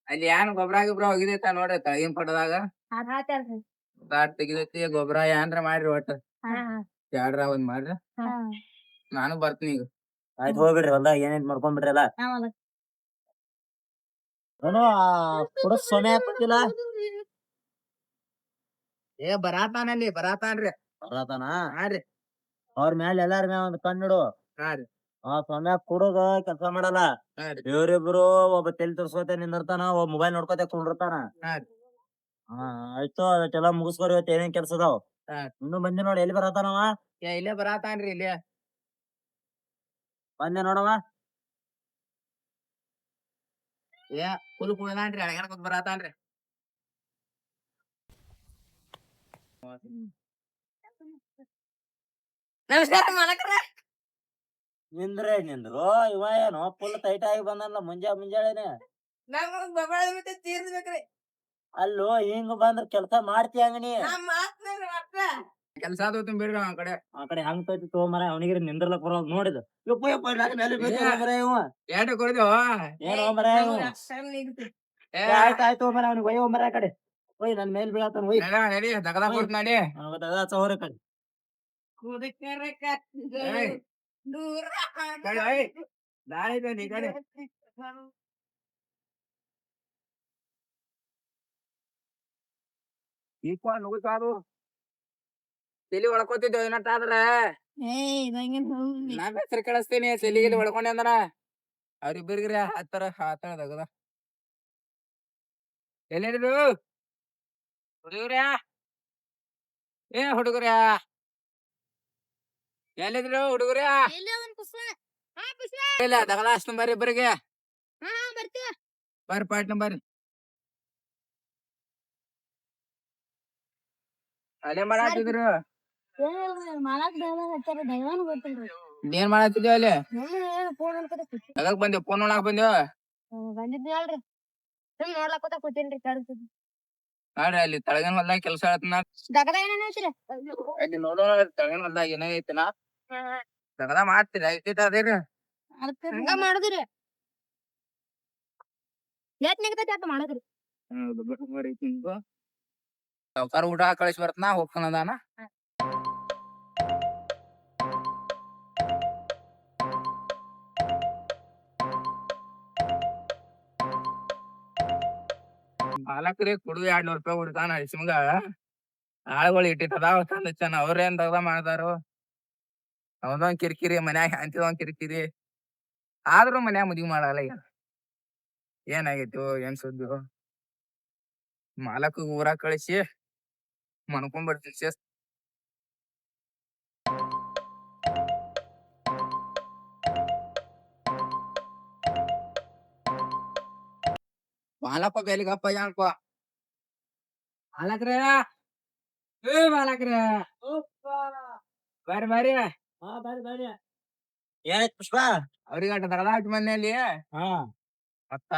ಅಲ್ಲಿ ಏನ್ ಗೊಬ್ರ ಗಿಬ್ರ ಹೋಗಿದೈತ ನೋಡ್ರಿ ತಳಗಿನ ಪಟದಾಗ ತಾಟ್ ತೆಗಿದೈತಿ ಗೊಬ್ರ ಏನ್ರ ಮಾಡ್ರಿ ಒಟ್ಟ ಬ್ಯಾಡ್ರ ಒಂದ್ ಮಾಡ್ರಿ ನಾನು ಬರ್ತೀನಿ ಈಗ. ಆಯ್ತು ಹೋಗ್ಬಿಡ್ರಿ ಹೊಲ್ದಾಗ ಏನೇನ್ ಮಾಡ್ಕೊಂಡ್ಬಿಡ್ರಿ ಅಲ್ಲ. ಏನೋ ಪುರ ಸೊನೆ ಹಾಕಿಲ್ಲ. ಏ ಬರಾತಾನಲ್ಲಿ ಬರಾತಾನ್ರಿ. ಬರತಾನ ಹಾ ರೀ ಅವ್ರ ಮ್ಯಾಲ ಎಲ್ಲಾರ ಮ್ಯಾಲ ಒಂದ್ ಕಣ್ಣಿಡು. ಹಾ ರೀ ಆ ಸೊಮ್ಯಾಗ ಕುಡುದ ಕೆಲ್ಸ ಮಾಡಲ್ಲ. ಹಾ ರೀ ಇವ್ರಿಬ್ರು ಒಬ್ಬ ತೆಲಿ ತೋರ್ಸ್ಕೊತ ನಿಂದಿರ್ತಾನ, ಒಬ್ಬ ಮೊಬೈಲ್ ನೋಡ್ಕೊತ ಕುಂಡಿರ್ತಾನ. ಹಾ ರೀ ಹಾ ಆಯ್ತು ಅದಕ್ಕೆಲ್ಲ ಮುಗಿಸ್ಕೋರಿ ಇವತ್ತು ಏನೇನ್ ಕೆಲ್ಸ ಅದಾವ. ಹಾ ಇನ್ನು ಬಂದಿ ನೋಡಿ ಎಲ್ಲಿ ಬರತಾನವ. ಏ ಇಲ್ಲೇ ಬರಾತಾನ್ರಿ ಇಲ್ಲೇ ಬಂದೆ ನೋಡವ. ಏ ಫುಲ್ ಕುಣದಾನ್ರಿ ಅಳಗ್ಯಾನ ಕೂತ್ ಬರಾತಾನ್ರಿ. ನಮಸ್ಕಾರ ಮಾಲಕರ. ನಿಂದ್ರೆ ನಿಂದ್ರು ಇವ ಏನೋ ಫುಲ್ ಟೈಟ್ ಆಗಿ ಬಂದಲ್ಲ ಮುಂಜಾಳೆನೆ. ನಮ್ಗ್ ಬಬಾಳಿ ಮತ್ತೆ ತೀರ್ಸ್ಬೇಕ್ರಿ. ಅಲ್ಲೋ ಹಿಂಗ್ ಬಂದ್ರ ಕೆಲ್ಸ ಮಾಡ್ತಿ ಹಂಗನಿ. ಕೆಲ್ಸ ಆದೋತು ಬಿಡ್ರಿ ಆ ಕಡೆ. ಆ ಕಡೆ ಹಂಗ್ ತೈತಿ ತಗೊಂಬರ ಅವನಿಗೆ ನಿಂದ್ರಲಕ್ ಬರೋದ್ ನೋಡಿದ. ಯಪ್ಪ ಯಪ್ಪ ಮೇಲೆ ಇವ ಏಟ ಕೊಡ್ದೇವ ಏನೋ ಮರ ಆಯ್ತಾಯ್ತು ಮರ ಅವ್ನಿಗೆ ಒಯ್ಯೋ ಮರ ಆ ಕಡೆ ಒಯ್ ನನ್ ಮೇಲ್ ಬೀಳತ್ತಾನ ಒಯ್ ನಡಿ ದಗದ ಕೊಡ್ತ ನಡಿ. ಸೌರ ಕಡೆ ಈ ಕಡೆ ಈಕೋ ನುಗ್ಸಾದು ತಲಿ ಒಳ್ಕೊತಿದ್ದೇವ ಏನಟ್ಟಾದ್ರ ನಾ ಹೆಸರು ಕಳಿಸ್ತೀನಿ. ತಲಿಗಿಲಿ ಒಳ್ಕೊಂಡೆ ಅಂದನ ಅವ್ರಿಬ್ಬರಿಗ್ರಿ ಹತ್ತರ ಹಾತಳ ದಗದ. ಎಲ್ಲಿರು ಹುಡುಗ್ರ್ಯಾ ಏ ಹುಡುಗ್ರ್ಯಾ ಎಲ್ಲಿದ್ರು ಹುಡುಗ್ರ್ಯಾ ಇಲ್ಲ ದಗದ ಅಷ್ಟು ಬರ್ರಿ ಇಬ್ಬರಿಗೆ ಬರ್ರಿ ಪಾಟ್ನ ಬರ್ರಿ. ಅಲ್ಲೇ ಮಾಡತ್ತಿದ್ರು ಏನ್ ಮಾಡತ್ತಿದ್ವಿ ಅಲ್ಲಿ ಎದಕ್ ಬಂದೇವ್ ಫೋನ್ ನೋಡಾಕ್ ಬಂದೇವ. ನೋಡ್ರಿ ಅಲ್ಲಿ ತಳಗನ್ ಹೊಲ್ದಾಗ ಕೆಲ್ಸ ಹೇಳ್ತನ ಅಲ್ಲಿ ನೋಡೋಣ ತಳಗನ್ ಹೊಲ್ದಾಗ ಏನಾಗೈತಿನ ದಗದ ಮಾಡ್ತೀರಿ ಐತಿಟ ಅದೇರಿ ಮಾಡುದ್ರಿ ಮಾಡುದ್ರಿ. ಸಾವ್ಕಾರ ಊಟ ಕಳಿಸಿ ಬರ್ತನ ಹೋಗ್ತಾನದಾನ. ಮಾಲಕ್ರಿ ಕುಡ್ದು 200 ರೂಪಾಯಿ ಕೊಡ್ತಾನ ಹಸಿಮಗ. ಆಳುಗಳು ಇಟ್ಟಿಟ್ಟದಾವ ತಂದ ಚೆನ್ನ ಅವ್ರೇನ್ ದಗದ ಮಾಡ್ತಾರು. ಅವದೊಂದ್ ಕಿರಿಕಿರಿ ಮನ್ಯಾಗ ಅಂತಿದೊಂದ್ ಕಿರಿಕಿರಿ ಆದ್ರೂ ಮನ್ಯಾಗ ಮದ್ವಿ ಮಾಡಲ್ಲ. ಈಗ ಏನಾಗೈತು ಏನ್ ಸುದ್ದಿ ಮಾಲಕ್ ಊರಾಗ ಕಳಿಸಿ ಮನ್ಕೊಂಡ್ ಬರ್ತೀವಿ. ಮಾಲಪ್ಪ ಬೇಲಿಗಪ್ಪ ಯಾನ್ಪ ಮಾಲಕ್ರ ಏ ಮಾಲಕ್ರ ಬರ್ರಿ ಬರ್ರಿ. ಬರ್ರಿ ಏನಾಯ್ತು ಪುಷ್ಪ ಅವ್ರಿಗೆ ಅಟ್ಟ ದಗದ ಹಾಕಿ ಮನೆಯಲ್ಲಿ ಹಾ ಮತ್ತ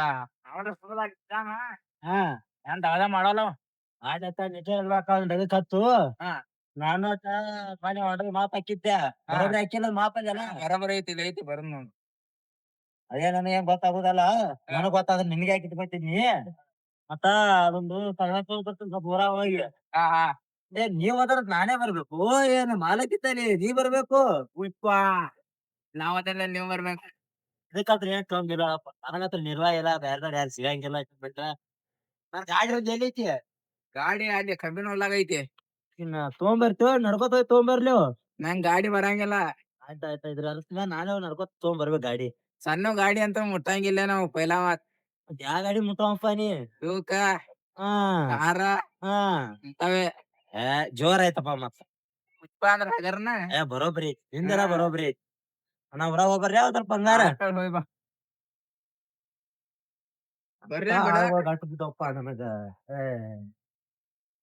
ಹಾ ಏನ್ ದಗದ ಮಾಡೋಲ್ಲ ಆಯ್ತಾಯ್ತ ನಿಜ ಹೇಳ್ಬೇಕ ಅದಕ್ಕೆ ಹತ್ತು. ಹಾ ನಾನು ಮನೆ ಹೊಡೆದ್ ಮಾಪ್ ಹಾಕಿದ್ದೆ ಬರೋಬ್ರಿ ಹಾಕಿಲ್ಲ ಮಾಪಲ್ಲ ಬರಬರ ಐತಿ ಐತಿ ಬರದ್ ನೋಡು. ಅದೇ ನನಗೆ ಏನ್ ಗೊತ್ತಾಗುದಲ್ಲ. ನನಗ್ ಗೊತ್ತಾಗ ನಿನ್ಗೆ ಹಾಕಿದ್ ಬರ್ತಿದ್ನಿ ಮತ್ತ ಅದೊಂದು ಊರ ಹೋಗಿ ಹಾ ಹಾ ಏ ನೀವ್ ಅದ್ರ ನಾನೇ ಬರ್ಬೇಕು ಏನ್ ಮಾಲಕ್ಕಿತ್ತಾನೆ ನೀ ಬರ್ಬೇಕು. ಉಪ್ಪ ನಾವ್ ಅದೆಲ್ಲ ನೀವ್ ಬರ್ಬೇಕು. ಅದಕ್ಕಂತ್ರ ಏನ್ ತೊಂದಿಲ್ಲ ನನಗತ್ರ ನಿರ್ವಾಹ ಇಲ್ಲ ಬೇರೆ ಯಾರು ಸಿಗಂಗಿಲ್ಲ ಬಿಟ್ಟ ನನ್ ಗಾಡಿ ಒಂದು ಎಲ್ಲಿ ಐತಿ. ಗಾಡಿ ಅಲ್ಲಿ ಕಬ್ಬಿನ ಹೊಲ್ದಾಗ ಐತಿ. ಇನ್ನ ತೊಗೊಂಬರ್ತೇವ ನಡ್ಕೋತ ಹೋಗಿ ತೊಗೊಂಬರ್ಲಿ. ನಂಗ್ ಗಾಡಿ ಬರಂಗಿಲ್ಲ. ಆಯ್ತಾಯ್ತ ಇದ್ರ ಅರ್ಥ ನಾನೇ ನಡ್ಕೋತ ತೊಗೊಂಬರ್ಬೇಕು ಗಾಡಿ. ಸಣ್ಣ ಗಾಡಿ ಅಂತ ಮುಟ್ಟಂಗಿಲ್ಲ ನಾವು ಪೈಲಾ ಯಾವ ಗಾಡಿ ಮುಟ್ಟವಪ್ಪ ನೀ ಇವಕ್ಕ ಹಾ ಕಾರ ಹಾ ಇಂತವೇ ಜೋರ್ ಆಯ್ತಪ್ಪ ಮತ್ತ ಪುಷ್ಪ ಅಂದ್ರ ಹಗರ್ನ ಬರೋಬ್ರಿ ನಿಂದೆಲ್ಲ ಬರೋಬ್ರಿ. ನಾ ಹೊರಗ್ ಹೋಗ್ಬರ್ರಿ ಯಾವ್ದಾರ ಬಂಗಾರ ಹೋಯ್ ಬಾ ಬರ್ರಿ ಗಂಟು ಬಿದ್ದಪ್ಪ ನನಗ.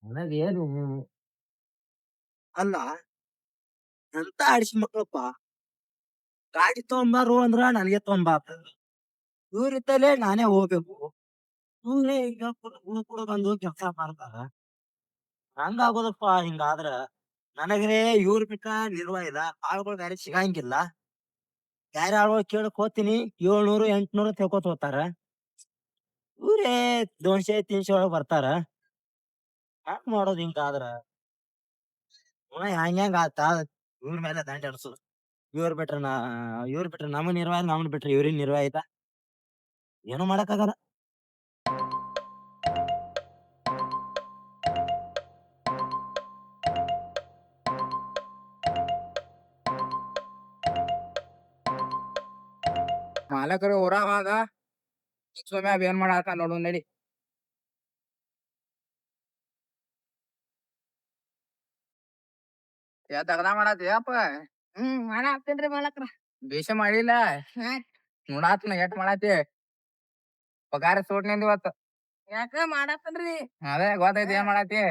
ನನಗೇನು ಅಲ್ಲ ಎಂತ ಆಡಿಸಿ ಮಕ್ಕಳಪ್ಪ ಗಾಡಿ ತಗೊಂಬಾರು ಅಂದ್ರ ನನಗೆ ತೊಗೊಂಬಾತ ಇವ್ರಿದ್ದಲೇ ನಾನೇ ಹೋಗ್ಬೇಕು. ಇವ್ರೇ ಈಗ ಕೂಡ ಬಂದು ಕೆಲಸ ಮಾಡ್ತಾರ ಹಂಗಾಗೋದಪ್ಪ. ಹಿಂಗಾದ್ರ ನನಗೇ ಇವ್ರ ಬಿಟ್ಟ ನಿರ್ವಾಹ ಇಲ್ಲ. ಆಳುಗಳು ಬೇರೆ ಸಿಗಂಗಿಲ್ಲ. ಬೇರೆ ಆಳುಗಳು ಕೇಳಕ್ ಹೋಗ್ತೀನಿ 700 800 ತೆಕೋತ ಹೋಗ್ತಾರ. ಇವ್ರೇ 200-300 ಒಳಗ್ ಬರ್ತಾರ. ಹ್ಯಾಂಗ್ ಮಾಡೋದ್ ಹಿಂಗಾದ್ರ? ಹೆಂಗ್ ಆತ ಇವ್ರ ಮೇಲೆ ದಂಡ ಎಡ್ಸುದು. ಇವ್ರ್ ಬಿಟ್ರೆ ನಮಗ್ ನಿರ್ವಾಹ ಇಲ್ಲ, ನಮ್ಮನ್ ಬಿಟ್ರೆ ಇವ್ರಿಗ್ ನಿರ್ವಾಹ ಇಲ್ಲ. ಏನೂ ಮಾಡಕ್ಕಾಗಲ್ಲ. ಮಾಲಕರು ಊರಾಗ ಸೋಮ್ಯ ಏನ್ ಮಾಡಾಕ ನೋಡು ನಡಿ. ತಗದ ಮಾಡತ್ತೀಯಪ್ಪ? ಮಾಡಾಕ್ತೇನ್ರಿ ಮಾಲಕ್ರ. ಬೇಷ ಮಾಡಿಲ್ಲ. ನೋಡಾತ್ನ ಎಟ್ ಮಾಡತಿ. ಪಗಾರ ಸೂಟ್ ನಿಂದ ಇವತ್ತು. ಯಾಕ ಮಾಡಾಕ್ತೇನ್ರಿ. ಅದೇ ಗೊತ್ತೈತಿ ಏನ್ ಮಾಡತಿ.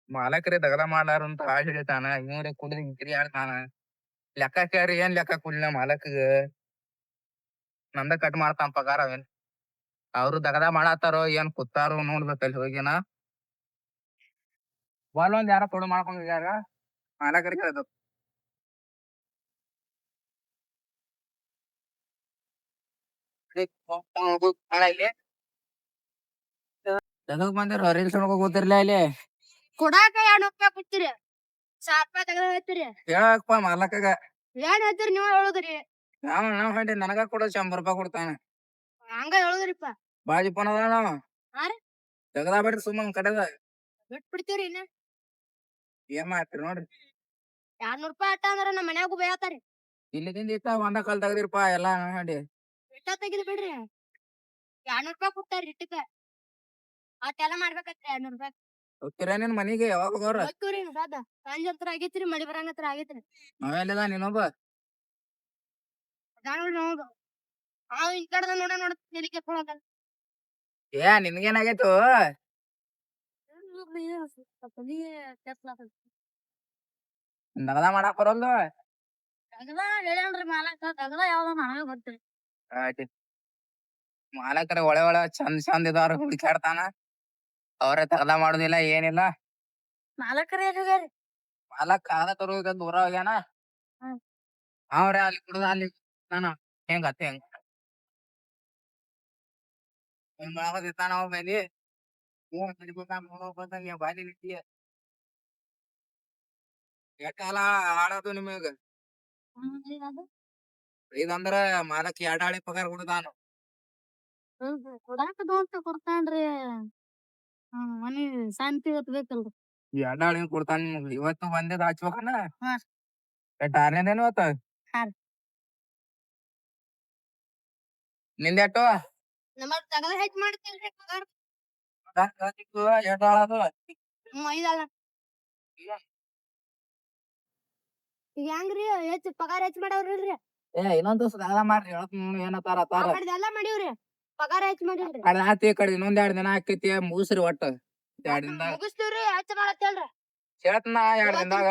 ಮಾಲಕರೇ ದಗದ ಮಾಡ್ಲಾರ ಅಂತ ಹಾಳ್ ಹಿಡಿತಾನ, ಇವ್ರೇ ಕುಡ್ದು ತಿರ್ಗಾಡ್ತಾನ. ಲೆಕ್ಕ ಕೇಳ್ರಿ ಏನ್ ಲೆಕ್ಕ ಕೊಡ್ಲಿಲ್ಲ ಮಾಲಕಗ. ನಂದ ಕಟ್ ಮಾಡ್ತಾನ ಪಗಾರ ಅವೇನ್. ಅವ್ರು ದಗದ ಮಾಡತ್ತಾರೋ ಏನ್ ಕೂತಾರೋ ನೋಡ್ಬೇಕಲ್ಲಿ ಹೋಗಿನ. ಬಾಲ್ ಒಂದ್ ಯಾರ ತೊಡು ಮಾಡ್ಕೊಂಡಿದ್ಯಾರ ಮಾಲಕರಿಗೆ ಹೇಳ್ಬೇಕು. ತೆಗಕ್ ಬಂದಿರ ರೀಲ್ಸ್ ನೋಡ್ಕೊ ಕೂತಿರ್ಲ ಇಲ್ಲಿ. ಕೊಡಾಕ 200 ಬಿಡ್ತೀರಿ. 1000 ತೆಗದ ಹೇಳ್ತೀರಿ. ಹೇಳಪ್ಪ ಮಾಲಕಗ. ಏನ್ ಹೇಳ್ತೀರಿ ನೀವ್ ಹೇಳುದ್ರಿ. ನಾವ್ ಹೊಂಟಿ ನನಗ ಕೊಡ 100 ಕೊಡ್ತಾನ. ಹಂಗ ಹೇಳುದ್ರಿಪ್ಪ. ಬಾಜಿ ಪೋನ್ ಅದ ನಾವ್ ಹಾ ರೀ. ತೆಗದ ಬಿಡ್ರಿ ಸುಮ್ಮನ್ ಕಡೆದ. ಬಿಟ್ ಬಿಡ್ತೀವ್ರಿ ಇನ್ನ. ಏನ್ ಮಾಡ್ತೀರಿ ನೋಡ್ರಿ. 200 ಅಟ್ಟ ಅಂದ್ರ ನಮ್ಮ ಮನ್ಯಾಗೂ ಬೈತಾರಿ. ಇಲ್ಲಿದಿಂದ ಇತ್ತ ಒಂದ ಕಾಲ್ ತೆಗದಿರಪ್ಪ ಎಲ್ಲಾ ನೋಡಿ. ಇಟ್ಟ ತೆಗಿದ್ ಬಿಡ್ರಿ. 200 ಕೊಡ್ತಾರಿ ಇಟ್ಟಕ್ಕ. ಅಟ್ಟೆಲ್ಲ ಮಾಡ್ಬೇಕತ್ರಿ 200. ಹೋಗ್ತೀರ ನಿನ್ ಮನಿಗೆ ಯಾವಾಗ ಹೋಗೋರ? ಹೋಗ್ತೀವ್ರಿ ಸದ. ಸಂಜೆ ಹತ್ರ ಆಗೈತ್ರಿ, ಮಳಿ ಬರಂಗತ್ರ ಆಗೈತ್ರಿ. ಅವೆಲ್ಲಿದ ನೀನೊಬ್ಬ? ನೋಡು. ಅವ್ ಈ ಕಡೆ ನೋಡ ತಲಿ ಕೆಟ್ಕೊಳಕ. ಏ ನಿನ್ಗೇನಾಗೈತು? ದಗದ ಮಾಡಾಕ್ ಬರಲ್ದು? ತಗದ ಹೇಳ್ಯಾನ್ರಿ ಮಾಲಕ. ತಗದ ಯಾವ್ದೋ ನನಗ ಗೊತ್ತ್ರಿ. ಆಯ್ತು. ಮಾಲಕರ ಒಳೆ ಚಂದ್ ಇದಾರ ಹುಡುಕ್ಯಾಡ್ತಾನ. ಅವ್ರೇ ತಗದ ಮಾಡುದಿಲ್ಲ ಏನಿಲ್ಲ. ಮಾಲಕರ ಎಲ್ಲಿಗಾರಿ? ಮಾಲಕ್ ಕಾದ ತರೋಗ ದೂರ ಹೋಗ್ಯಾನ. ಹ್ಮ್. ಅವ್ರೆ ಅಲ್ಲಿ ಕುಡ್ದ ಅಲ್ಲಿ ನಾನು ಹೆಂಗ್ ಹೆಂಗ್ ಮಾಡದಿತ್ತಾನ ಅವ ಮೇಲೆ ಬಾಲಿ ನಿಂತಿಯ ಎಟ್ಟಾಲ ಆಡೋದು ನಿಮಗ. ಇದಂದ್ರ ಮಾಲಕ್ 2 ಹಾಳಿ ಪಗಾರ ಕೊಡುದಾನು. ಕೊಡಾಕ ದೋಸ್ತ ಕೊಡ್ತಾನ್ರಿ. ಮನಿ ಶಾಂತಿ ಇವತ್ತು ಬೇಕಲ್ರಿ. 2 ಹಾಳಿ ಕೊಡ್ತಾನ ನಿಮ್ಗೆ. ಇವತ್ತು ಬಂದಿದ್ ಹಚ್ಬೇಕನ? ಹಾ. ಎಷ್ಟ್ 6ನೇದೇನು ಇವತ್ತು? ಹಾ ರೀ. ನಿಂದೆಟ್ಟು? ನಮ್ಮದ್ ತಗದ ಹೆಚ್ಚ್ ಮಾಡ್ತೀನ್ರಿ ಪಗಾರ. 2 ಹಾಳದು. 5 ಅಲ್ಲ. ಈಗ ಹೆಂಗ್ರಿ ಪಗಾರ ಹೆಚ್ಚ್ ಮಾಡವ್ರಿಲ್ರಿ. ಏ ಇನ್ನೊಂದ್ ದಿವ್ಸ ದಗದ ಮಾಡ್ರಿ ಏನತ್ತಾರ ಅತ್ತಾರ. ಎಲ್ಲ ಮಾಡೀವ್ರಿ. ಪಗಾರ ಹೆಚ್ಚ್ ಮಾಡೀವ್ರಿ. ಕಡೆ ಆತಿ ಕಡೆ ಇನ್ನೊಂದ್ 2 ದಿನ ಆಕೈತಿ ಮುಗಿಸ್ರಿ ಒಟ್ಟ. 2 ದಿನದಾಗ ಮುಗಿಸ್ತೀವ್ರಿ. ಹೆಚ್ಚ್ ಮಾಡತ್ತೇಳ್ರಿ. ಹೇಳ್ತನ 2 ದಿನದಾಗ.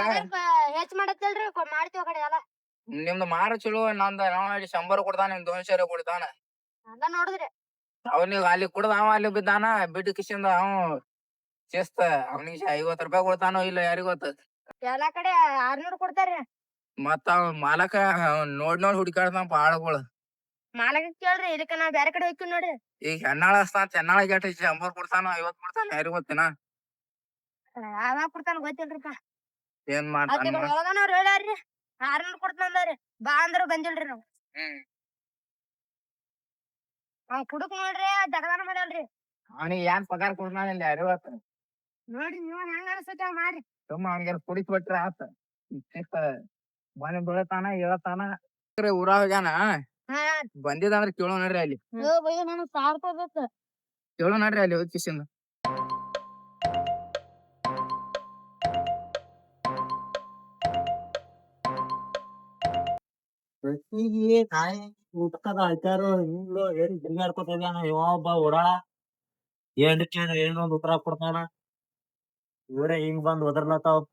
ಹೆಚ್ಚ್ ಮಾಡತ್ತೇಳ್ರಿ. ಮಾಡ್ತೀವಿ ಕಡೆ ಎಲ್ಲ. ನಿಮ್ದು ಮಾರ ಚಲೋ ನಂದ ನಾವ್ 100 ಕೊಡ್ತಾನ, ನಿಮ್ 200 ಕೊಡ್ತಾನ. ಅದ ನೋಡಿದ್ರಿ. ಅವನಿಗೆ ಅಲ್ಲಿ ಕುಡ್ದ ಅವ ಅಲ್ಲಿ ಬಿದ್ದಾನ ಬಿಟ್ಟು ಕಿಶಿಂದ ಅವ ಶಿಸ್ತ. ಅವನಿಗೆ 50 ರೂಪಾಯಿ ಕೊಡ್ತಾನೋ ಇಲ್ಲ ಯಾರಿಗ ಗೊತ್ತ. ಎಲ್ಲಾ ಕಡೆ 600 ಕೊಡ್ತಾರ್ರಿ. ಮತ್ತ ಅವ ಮಾಲಕ ನೋಡ್ ಹುಡುಕಾಡ್ತಾನಪ್ಪ ಆಳುಗಳು. ಮಾಲಕ ಕೇಳ್ರಿ. ಇದಕ್ಕ ನಾವ್ ಬ್ಯಾರೆ ಕಡೆ ಹೋಗ್ತೀವಿ ನೋಡ್ರಿ. ಈಗ ಹೆಣ್ಣಾಳ ಹೆಣ್ಣಾಳಿಗೆ 100 ಕೊಡ್ತಾನ 50 ಕೊಡ್ತಾನ ಯಾರಿಗ ಗೊತ್ತಿನ. ಯಾವಾಗ ಕೊಡ್ತಾನ ಗೊತ್ತಿಲ್ರಿಪ್ಪ. ಏನ್ ಮಾಡ್ತಾನ ಒಳಗನವ್ರು ಹೇಳ್ಯಾರ್ರಿ 600 ಕೊಡ್ತಾನ್ರಿ. ಬಾ ಅಂದ್ರ ಬಂದಿಲ್ರಿ ನಾವ್. ಅವ್ ಕುಡುಕ್ ನೋಡ್ರಿ ದಗದಾನ ಮಾಡ್ಯಾಲ್ರಿ. ಅವನಿಗೆ ಏನ್ ಪಗಾರ ಕೊಡ್ತಾನ ಇಲ್ಲ ಯಾರಿಗ ಗೊತ್ತ. ನೋಡ್ರಿ ನೀವ್ ಹೆಂಗ ಅನ್ಸತ್ತ ಮಾಡ್ರಿ. ಸುಮ್ಮ ಅವನಿಗೆ ಕುಡಿಸ್ ಬಿಟ್ರ ಆತ. ಮನೆ ಬೆಳತಾನ ಹೇಳ್ತಾನ. ಊರಾಗ ಹೋಗ್ಯಾನ. ಬಂದಿದಂದ್ರ ಕೇಳೋ ನಡ್ರಿ ಅಲ್ಲಿ. ನಾನು 1000 ರೂಪಾಯಿ ಬೇಕು. ಕೇಳೋ ನಡ್ರಿ ಅಲ್ಲಿ ಹೋಗಿ ಕಿಶಿಂದ. ಪ್ರತಿಗೆ ನಾಯಿ ಊಟದ ಅಳ್ತಾರೋ ಹಿಂಗ್ಲೋ ಏನ್ ತಿರ್ಗಾಡ್ಕೊತ ಹೋಗ್ಯಾನ ಒಬ್ಬ ಓಡಾಳ. ಏನೊಂದ್ ಉತ್ತರ ಕೊಡ್ತಾನ. ಇವರೇ ಹಿಂಗ್ ಬಂದ್ ಒದರ್ಲತ್ತಾವ್.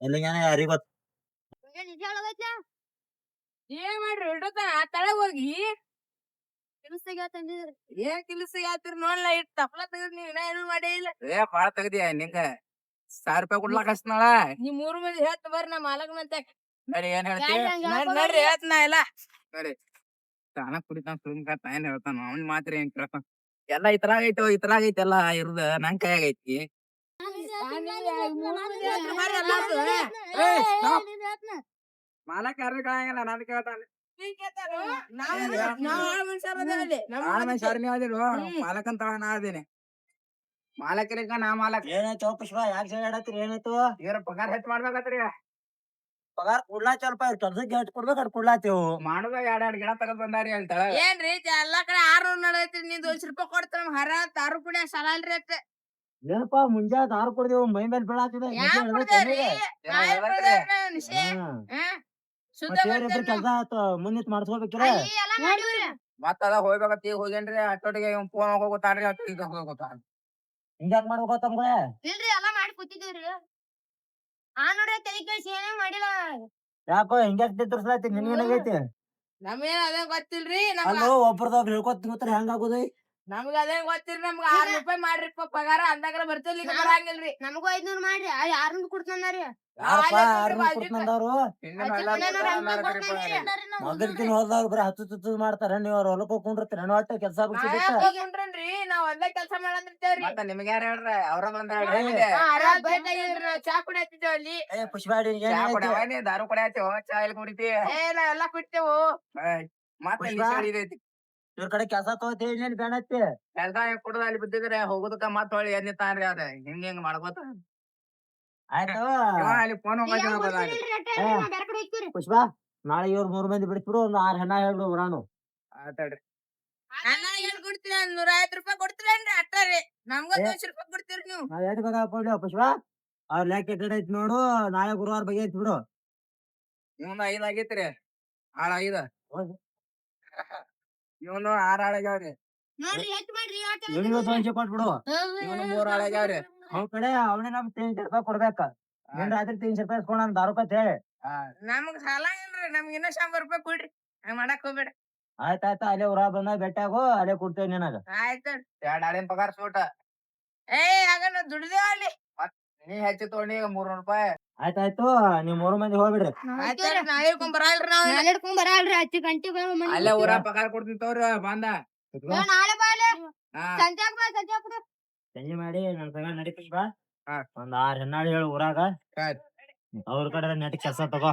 ಎಲ್ಲಿಗ್ಯಾನ ಯಾರಿಗ್ ಗೊತ್ತ. ಏನ್ ಮಾಡ್ರಿ ಹಿಡುತ್ತಾನ ತಳಗ್ ಹೋಗಿ ಕೆಲಸಗ ತಂದಿದ್ರಿ. ಏನ್ ಕೆಲಸ ಯಾತಿರ್ ನೋಡ್ಲ ಇಟ್ ತಪ್ಲ ತೆಗದ್ ನೀವ್ ಏನು ಮಾಡೇ ಇಲ್ಲ. ಏ ಬಾಳ ತೆಗ್ದಿಯ ನಿಂಗ 1000 ರೂಪಾಯಿ ಕೊಡ್ಲಾಕ ಹಚ್ನಾಳ. ನೀವ್ 3 ಮಂದಿ ಹೇಳ್ತ ಬರ್ರಿ ನಾ ಮಾಲಕ್ ಮಂತೆ. ನಡಿ ಏನ್ ಹೇಳ್ತಿ ನಡ್ರಿ ಹೇಳ್ತನ ಇಲ್ಲ. ನಡಿ. ತಾನ ಕುಡಿತಾನ ಸುಮ್ಕ ತಾಯನ್ ಹೇಳ್ತಾನ ಅವ್ನ್ ಮಾತ್ರ ಏನ್ ಕೇಳ್ತಾನ ಎಲ್ಲಾ ಇತರಾಗ ಐತೆಲ್ಲ ಇರುದ ನನ್ ಕೈಯಾಗ ಐತಿ ಮಾಲಕ್ ಯಾರು ಕೇಳಂಗಿಲ್ಲ ನನ್ ಕೇಳ್ತಾನ ಮಾಲಕಂತ ನಾ ಅದೇನೆ ಮಾಲಕರಿಗ ನಾ ಮಾಲಕ್ ಏನಾಯ್ತು ಪುಷ್ಪ ಯಾಕೆ ಜಗಳಾಡತ್ರಿ ಏನಾಯ್ತು ಇವ್ರ ಪಗಾರ ಹೆಚ್ಚ್ ಮಾಡ್ಬೇಕತ್ರಿ ಪಗಾರ ಕೊಡ್ಲಾ ಸ್ವಲ್ಪ ಕೆಲ್ಸಕ್ಕೆ ಹೆಚ್ಚು ಕೊಡ್ಬೇಕು ಅದ್ ಕೊಡ್ಲಾತೇವು ಮಾಡುದ ಎರಡ್ ಗಿಡ ತಗದ್ ಬಂದಾರಿ ಹೇಳ್ತಾಳ ಏನ್ರಿ ಎಲ್ಲಾ ಕಡೆ 600 ನಡೈತ್ರಿ ನೀವ್ 200 ರೂಪಾಯಿ ಕೊಡ್ತಾರ ಹರ ತಾರು ಕುಡಿಯ ಸಲಲ್ರಿ ಅಟ್ಟ ಏನಪ್ಪಾ ಮುಂಜಾನೆ ದಾರು ಕೊಡ್ದೇವು ಮೈ ಮೇಲೆ ಬೀಳಾತಿದೆ ಯಾಕ್ ಕುಡ್ದೇವ್ರಿ? ನಾಯಿ ಕುಡ್ದೇವ್ರಿ ನಿಶೆ. ಶುದ್ಧ ಮಾಡ್ತೇವ್ರಿ ಕೆಲ್ಸ ನಾವ್. ಆಯ್ತು ಮುಂದಿತ್ ಮಾಡಿಸ್ಕೋಬೇಕಿಲ್ಲ ಅಲ್ಲಿ ಎಲ್ಲಾ ಮಾಡಿವ್ರಿ. ಮತ್ತ ಅದ ಹೋಗ್ಬೇಕತ್ ಈಗ ಹೋಗೇನ್ರಿ ಅಷ್ಟೊಟ್ಟಿಗೆ ಫೋನ್ ಹೋಗೋತಾನ್ರಿ ಅಷ್ಟೊಟ್ಟಿಗೆ ಹೋಗೋತಾನ ಹಿಂಗ್ಯಾಕ್ ಮಾಡ್ಬೇಕು ತಮ್ಗೆ ಇಲ್ರಿ ಎಲ್ಲಾ ಮಾಡಿ ಕೂತಿದ್ದೀವ್ರಿ ಆ ನೋಡ್ರಿ ತಲೆ ಕೇಳಿಸಿ ಏನೇ ಮಾಡಿಲ್ಲ ಯಾಕೋ ಹಿಂಗ್ಯಾಕ್ ತಿರ್ಸ್ಲಾತಿ ನಿನ್ಗೇನಾಗೈತಿ ನಮ್ಗೇನ್ ಅದೇನ್ ಗೊತ್ತಿಲ್ರಿ ನಮ್ಗ ಅಲ್ಲೋ ಒಬ್ರದಾಗ ಹೇಳ್ಕೊತ ಕೂತ್ರೆ ಹೆಂಗ್ ಆಗುದು ನಮ್ಗ ಅದೇನ್ ಗೊತ್ತಿಲ್ರಿ ನಮ್ಗ 600 ರೂಪಾಯಿ ಮಾಡ್ರಿಪ್ಪ ಪಗಾರ ಅಂದಾಗ್ರ ಬರ್ತೇವ್ರಿ ಈಗ ಬರಂಗಿಲ್ರಿ ನಮಗೂ 500 ಮಾಡ್ರಿ 600 ಕೊಡ್ತಾನ್ರಿ ಯಾರಪ್ಪ ಯಾರು ಕೊಡ್ತಂದವ್ರು ಮಗಲ್ಕಿನ ಹೋದವ್ರು ಬರೀ ಹತ್ತು ಮಾಡ್ತಾರ ನೀವ್ ಅವ್ರ ಹೊಲಕ್ ಹೋಗ್ಕೊಂಡಿರ್ತೀರ ನಾನು ಒಟ್ಟ ಕೆಲ್ಸ ಹೋಗ್ರಿ ನಾವ್ ಒಂದೇ ಕೆಲ್ಸ ಮಾಡಂದಿರ್ತೇವ್ರಿ ಮತ್ತ ನಿಮ್ಗೆ ಯಾರು ಹೇಳ್ರ ಅವ್ರ ಬಂದ ಚಾ ಕುಡಿಯತ್ತಿದ್ದೇವ್ ಅಲ್ಲಿ ಪುಷ್ಪಾಡಿ ಚಾ ಕುಡಿಯವ ನೀ ದಾರು ಕುಡಿಯತ್ತಿ ಚಾ ಎಲ್ಲಿ ಕುಡಿತಿ ನಾವ್ ಎಲ್ಲಾ ಕುಡಿತೇವು ಮತ್ತೆ ಪುಷ್ಪ? ಇದೈತಿ ಇವ್ರ ಕಡೆ ಕೆಲ್ಸ ತಗೋತಿ ಏನೇನ್ ಬೇಣತ್ತಿ ಕೆಲ್ಸ ಕುಡ್ದ ಅಲ್ಲಿ ಬಿದ್ದಿದ್ರೆ ಹೋಗುದಕ್ಕ ಮತ್ತ ಹೊಳ್ಳಿ ಎದ್ನಿ ತಾನ್ರಿ ಅದ ಹಿಂಗ್ ಮಾಡ್ಕೋತ ಆಯ್ತು ಇವ ಅಲ್ಲಿ ಫೋನ್ ಪುಷ್ಪ ನಾಳೆ ಇವ್ರ 3 ಮಂದಿ ಬಿಡಿಸ್ಬಿಡು ಒಂದ್ 6 ಹೆಣ್ಣ ಹೇಳ್ಬಿಡು ನಾನು ಆತಾಡ್ರಿ ಏನ್ ಕೊಡ್ತೀರ 150 ರೂಪಾಯಿ ಕೊಡ್ತೀರೇನ್ರಿ ಅಟ್ಟಾರಿ ನಮ್ಗ 200 ರೂಪಾಯಿ ಕೊಡ್ತೀರಿ ನೀವು ನಾವ್ ಎಟ್ ಬೇಕಾಗ್ಬಿಡ್ಲಿ ಪುಷ್ಪ ಅವ್ರ ಲೆಕ್ಕ ಕಡೆ ಐತಿ ನೋಡು ನಾಳೆ ಗುರುವಾರ ಬಗ್ಗೆ ಐತಿ ಬಿಡು ಇವನು 5 ಆಗೈತ್ರಿ 6 ಹೌದು. ಇವನು 6 ಆಗ್ಯಾವ್ರಿ ನೋಡ್ರಿ ಎಷ್ಟ್ ಮಾಡ್ರಿ ಇವ್ನಿಗೆ ಸಂಚೆ ಕೊಟ್ಬಿಡು ಇವನು 3 ಆಗ್ಯಾವ್ರಿ ಅವ್ನ ಕಡೆ ಅವನೇ ನಮ್ 300 ರೂಪಾಯಿ ಕೊಡ್ಬೇಕ ನಿನ್ ರಾತ್ರಿ 300 ರೂಪಾಯಿ ಇಸ್ಕೊಂಡ್ ನಾನು 10 ರೂಪಾಯಿ ಹೇಳಿ ನಮಗ್ ಸಾಲ ಇಲ್ರಿ ನಮ್ಗ ಇನ್ನ 100 ರೂಪಾಯಿ ಕೊಡ್ರಿ ಹಂಗ್ ಮಾಡಕ್ ಹೋಗ್ಬೇಡ ಆಯ್ತಾಯ್ತು ಅಲ್ಲೇ ಊರ ಬಂದಾಗ ಬೆಟ್ಟಾಗು ಅಲ್ಲೇ ಕೊಡ್ತೇವೆ ನಿನಗ ಆಯ್ತು 2 ಆಳಿನ ಪಗಾರ ಸೂಟ ಆಗ ನಾವ್ ದುಡ್ದೇವ ಅಲ್ಲಿ ನೀ ಹೆಚ್ಚು ತಗೊಂಡಿ 300 ರೂಪಾಯಿ ಆಯ್ತಾಯ್ತು ನೀವ್ 3 ಮಂದಿ ಹೋಗ್ಬಿಡ್ರಿ ನಾಳೆ ಹಿಡ್ಕೊಂಡ್ ಬರಲ್ರಿ ನಾವ್ ಹಿಡ್ಕೊಂಡ್ ಬರಲ್ರಿ 10 ಗಂಟೆಗೆ ಅಲ್ಲೇ ಊರ ಪಗಾರ ಕೊಡ್ತೀನಿ ತಗೋರಿ ಬಂದ ನಾಳೆ ಬಾಲೆ ಹಾ ಸಂಜೆ ಸಂಜೆ ಮಾಡಿ ನನ್ ಸಂಗ ನಡಿ ಪುಷ್ಪ ಹಾ. ಒಂದ್ 6 ಹೆಣ್ಣಾಳಿ ಹೇಳು ಊರಾಗ ಆಯ್ತ್. ಅವ್ರ ಕಡೆ ನೆಟ್ ಕೆಲ್ಸ ತಗೋ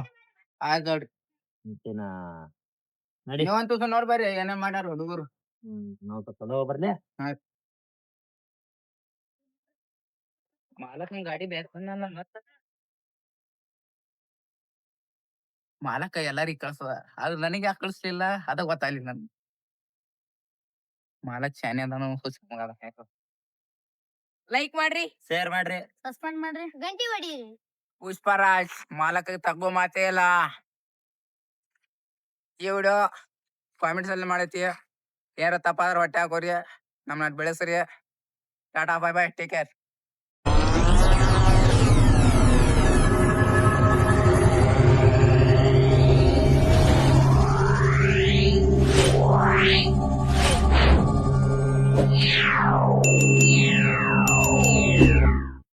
ಆಯ್ತು ನೋಡ್ರಿ ಮತ್ತಿನ ನಡಿ ನೀವಂತೂ ನೋಡ್ ಬರ್ರಿ ಏನೇ ಮಾಡ್ಯಾರ ಹುಡುಗರು ನಾವ್ ತಗೊಂಡ್ ಬರ್ಲಿ ಮಾಲಕ್ ಗಾಡಿ ಬೇಕಂದ ಮತ್ತ ಮಾಲಕ ಎಲ್ಲಾರಿಗ್ ಕಳ್ಸದ ಆದ್ರ ನನಗೆ ಯಾಕೆ ಕಳಿಸ್ಲಿಲ್ಲ ಅದ ಗೊತ್ತಾಗ್ಲಿ ನನ್ ಮಾಲಕ್ ಶಾನೆ ಅದಾನು ಹುಚ್ಚ ಮಗ ಅದ ಯಾಕೋ. ಲೈಕ್ ಮಾಡ್ರಿ ಶೇರ್ ಮಾಡ್ರಿ ಸಸ್ಪೆಂಡ್ ಮಾಡ್ರಿ ಗಂಟಿ ಹೊಡಿ ಪುಷ್ಪರಾಜ್ ಮಾಲಕ ತಗೋ ಮಾತೇ ಇಲ್ಲ ಈ ವಿಡಿಯೋ ಕಾಮೆಂಟ್ಸ್ ಅಲ್ಲಿ ಮಾಡೈತಿ ಯಾರ ತಪ್ಪಾದ್ರ ಹೊಟ್ಟೆ ಹಾಕೋರಿ ನಮ್ಮನ್ನ ಬೆಳೆಸ್ರಿ tata bye bye take care Yeah.